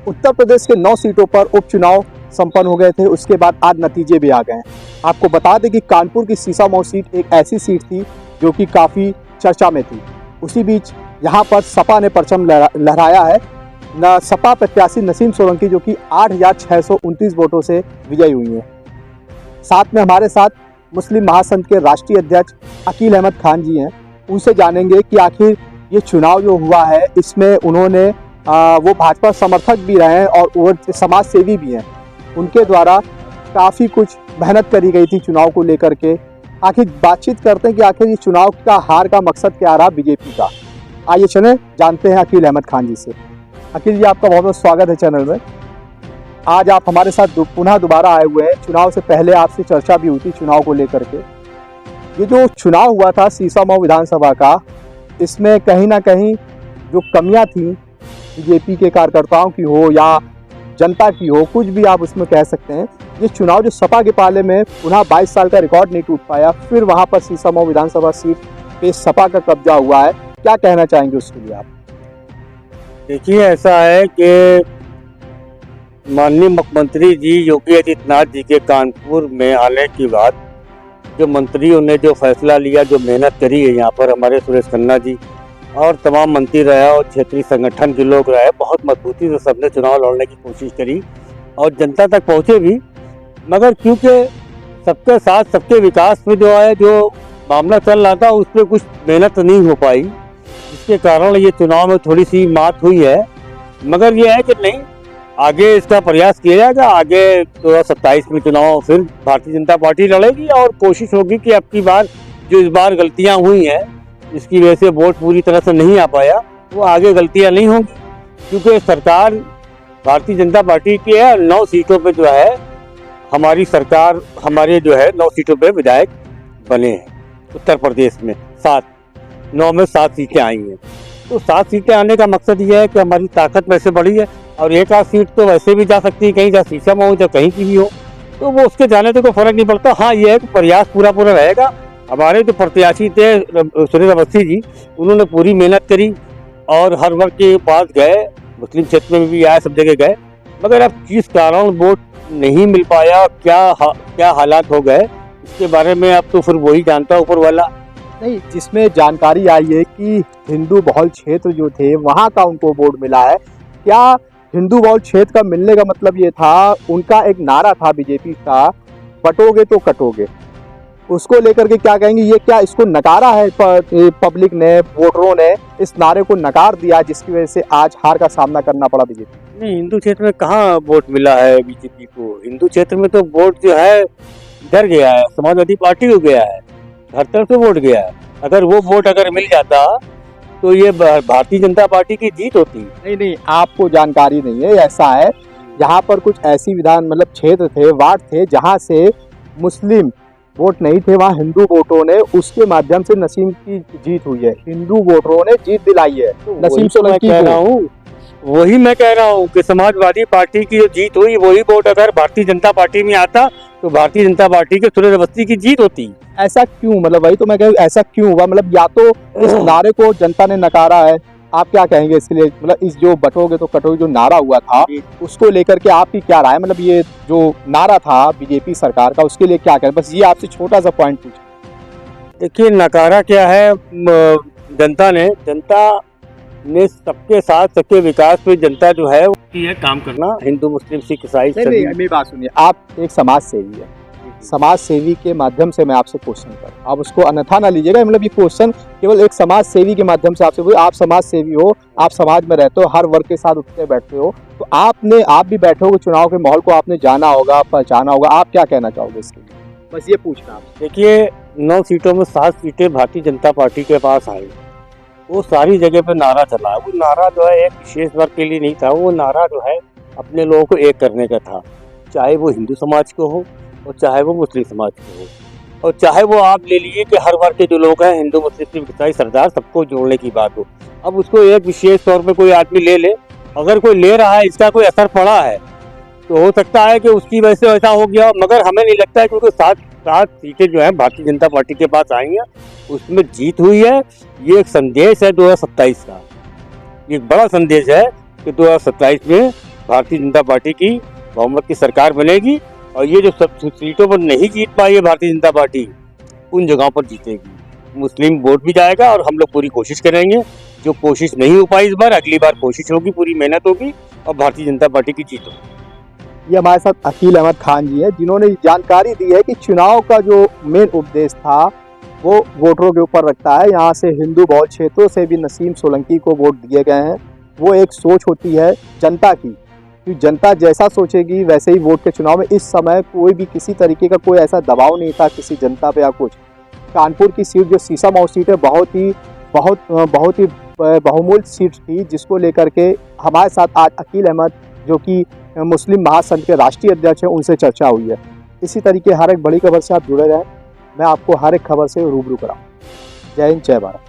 उत्तर प्रदेश के 9 सीटों पर उपचुनाव संपन्न हो गए थे। उसके बाद आज नतीजे भी आ गए हैं। आपको बता दें कि कानपुर की सीसामऊ सीट एक ऐसी सीट थी जो कि काफ़ी चर्चा में थी। उसी बीच यहाँ पर सपा ने परचम लहराया है। सपा प्रत्याशी नसीम सोलंकी जो कि 8,629 वोटों से विजयी हुई हैं। साथ में हमारे साथ मुस्लिम महासंघ के राष्ट्रीय अध्यक्ष अकील अहमद खान जी हैं। उनसे जानेंगे कि आखिर ये चुनाव जो हुआ है इसमें उन्होंने वो भाजपा समर्थक भी रहे हैं और वो समाज सेवी भी हैं। उनके द्वारा काफ़ी कुछ मेहनत करी गई थी चुनाव को लेकर के। आखिर बातचीत करते हैं कि आखिर ये चुनाव का हार का मकसद क्या रहा बीजेपी का। आइए चलें जानते हैं अकील अहमद खान जी से। अकील जी, आपका बहुत बहुत स्वागत है चैनल में। आज आप हमारे साथ पुनः दोबारा आए हुए हैं। चुनाव से पहले आपसे चर्चा भी हुई थी चुनाव को लेकर के। ये जो चुनाव हुआ था सीसामऊ विधानसभा का, इसमें कहीं ना कहीं जो कमियां थी बीजेपी के कार्यकर्ताओं की हो या जनता की हो, कुछ भी आप उसमें कह सकते हैं। ये चुनाव जो सपा के पाले में पुनः 22 साल का रिकॉर्ड नहीं टूट पाया, फिर वहां पर सीसामऊ विधानसभा सीट पे सपा का कब्जा हुआ है। क्या कहना चाहेंगे उसके लिए आप? देखिए, ऐसा है कि माननीय मुख्यमंत्री जी योगी आदित्यनाथ जी के कानपुर में आने के बाद जो मंत्रियों ने जो फैसला लिया, जो मेहनत करी है यहाँ पर, हमारे सुरेश खन्ना जी और तमाम मंत्री रहे और क्षेत्रीय संगठन के लोग रहे, बहुत मजबूती से सबने चुनाव लड़ने की कोशिश करी और जनता तक पहुँचे भी। मगर क्योंकि सबके साथ सबके विकास में जो है जो मामला चल रहा था, उस पर कुछ मेहनत नहीं हो पाई, जिसके कारण ये चुनाव में थोड़ी सी मात हुई है। मगर ये है कि नहीं, आगे इसका प्रयास किया जाएगा। आगे 2027 में चुनाव फिर भारतीय जनता पार्टी लड़ेगी और कोशिश होगी कि अब की बार जो इस बार गलतियां हुई हैं, जिसकी वजह से वोट पूरी तरह से नहीं आ पाया, वो आगे गलतियां नहीं होंगी। क्योंकि सरकार भारतीय जनता पार्टी की है। 9 सीटों पे जो है हमारी सरकार, हमारे जो है 9 सीटों पे विधायक बने हैं। उत्तर प्रदेश में 9 में 7 सीटें आई हैं। तो 7 सीटें आने का मकसद ये है कि हमारी ताकत वैसे बढ़ी है और एक आध सीट तो वैसे भी जा सकती है, कहीं जा सीसामऊ हो या कहीं की भी हो, तो वो उसके जाने से कोई फर्क नहीं पड़ता। हाँ, ये है कि प्रयास पूरा रहेगा। हमारे जो प्रत्याशी थे सुरेश अवस्थी जी, उन्होंने पूरी मेहनत करी और हर वर्ग के पास गए, मुस्लिम क्षेत्र में भी आए, सब जगह गए। मगर अब किस कारण वोट नहीं मिल पाया, क्या हालात हो गए, इसके बारे में अब तो फिर वही जानता ऊपर वाला। नहीं, जिसमें जानकारी आई है कि हिंदू बहुल क्षेत्र जो थे वहाँ का उनको वोट मिला है। क्या हिंदू बहुल क्षेत्र का मिलने का मतलब ये था, उनका एक नारा था बीजेपी का, बटोगे तो कटोगे, उसको लेकर के क्या कहेंगे? ये क्या इसको नकारा है पब्लिक ने, वोटरों ने इस नारे को नकार दिया, जिसकी वजह से आज हार का सामना करना पड़ा बीजेपी? नहीं, हिंदू क्षेत्र में कहाँ वोट मिला है बीजेपी को। हिंदू क्षेत्र में तो वोट जो है डर गया है, समाजवादी पार्टी को गया है, हर तरफ से वोट गया है। अगर वो वोट अगर मिल जाता तो ये भारतीय जनता पार्टी की जीत होती। नहीं, आपको जानकारी नहीं है। ऐसा है, यहाँ पर कुछ ऐसी मतलब क्षेत्र थे, वार्ड थे, जहाँ से मुस्लिम वोट नहीं थे, वहाँ हिंदू वोटरों ने, उसके माध्यम से नसीम की जीत हुई है। हिंदू वोटरों ने जीत दिलाई है नसीम सोलंकी को। वही मैं कह रहा हूँ कि समाजवादी पार्टी की जो जीत हुई, वही वोट अगर भारतीय जनता पार्टी में आता तो भारतीय जनता पार्टी के सुरेश अवस्थी की जीत होती। ऐसा क्यों? मतलब वही तो मैं कह, ऐसा क्यों हुआ? मतलब या तो इस नारे को जनता ने नकारा है, आप क्या कहेंगे इसके लिए? मतलब इस जो बटोगे तो कटोगे जो नारा हुआ था, उसको लेकर के आपकी क्या राय? मतलब ये जो नारा था बीजेपी सरकार का, उसके लिए क्या कहें? बस ये आपसे छोटा सा पॉइंट पूछा। देखिए, नकारा क्या है, जनता ने सबके साथ सबके विकास पे जनता जो है ये काम करना, हिंदू मुस्लिम सिख ईसाई। मेरी बात सुनिए, आप एक समाज सेवी है, समाज सेवी के माध्यम से मैं आपसे क्वेश्चन कर, आप उसको अन्यथा ना लीजिएगा। मतलब ये क्वेश्चन केवल एक समाज सेवी के माध्यम से आपसे, आप समाज सेवी हो, आप समाज में रहते हो, हर वर्ग के साथ उठते बैठते हो, तो आप भी बैठे हो, चुनाव के माहौल को आपने जाना होगा, पहचाना होगा, आप क्या कहना चाहोगे इसके लिए? बस ये पूछना आप। देखिए, 9 सीटों में 7 सीटें भारतीय जनता पार्टी के पास आई। वो सारी जगह पे नारा चला। वो नारा जो है एक विशेष वर्ग के लिए नहीं था, वो नारा जो है अपने लोगों को एक करने का था, चाहे वो हिंदू समाज को हो और चाहे वो मुस्लिम समाज को हो, और चाहे वो आप ले लीजिए कि हर वर्ग के जो लोग हैं, हिंदू मुस्लिम ईसाई सरदार, सबको जोड़ने की बात हो। अब उसको एक विशेष तौर पे कोई आदमी ले, अगर कोई ले रहा है, इसका कोई असर पड़ा है, तो हो सकता है कि उसकी वजह से ऐसा हो गया। मगर हमें नहीं लगता है, क्योंकि 7 सीटें जो है भारतीय जनता पार्टी के पास आई हैं, उसमें जीत हुई है। ये एक संदेश है 2027 का, एक बड़ा संदेश है कि 2027 में भारतीय जनता पार्टी की बहुमत की सरकार बनेगी और ये जो सब सीटों पर नहीं जीत पाई है भारतीय जनता पार्टी, उन जगहों पर जीतेगी। मुस्लिम वोट भी जाएगा और हम लोग पूरी कोशिश करेंगे। जो कोशिश नहीं हो पाई इस बार, अगली बार कोशिश होगी, पूरी मेहनत होगी और भारतीय जनता पार्टी की जीत होगी। ये हमारे साथ अकील अहमद खान जी हैं, जिन्होंने जानकारी दी है कि चुनाव का जो मेन उपदेश था वो वोटरों के ऊपर रखता है। यहाँ से हिंदू बहुल क्षेत्रों से भी नसीम सोलंकी को वोट दिए गए हैं। वो एक सोच होती है जनता की, कि जनता जैसा सोचेगी वैसे ही वोट के चुनाव में। इस समय कोई भी किसी तरीके का कोई ऐसा दबाव नहीं था किसी जनता पे या कुछ। कानपुर की सीट जो सीसामऊ सीट है बहुत ही बहुमूल्य सीट थी, जिसको लेकर के हमारे साथ आज अकील अहमद जो कि मुस्लिम महासंघ के राष्ट्रीय अध्यक्ष हैं, उनसे चर्चा हुई है। इसी तरीके हर एक बड़ी खबर से आप जुड़े रहें, मैं आपको हर एक खबर से रूबरू कराऊँ। जय हिंद, जय भारत।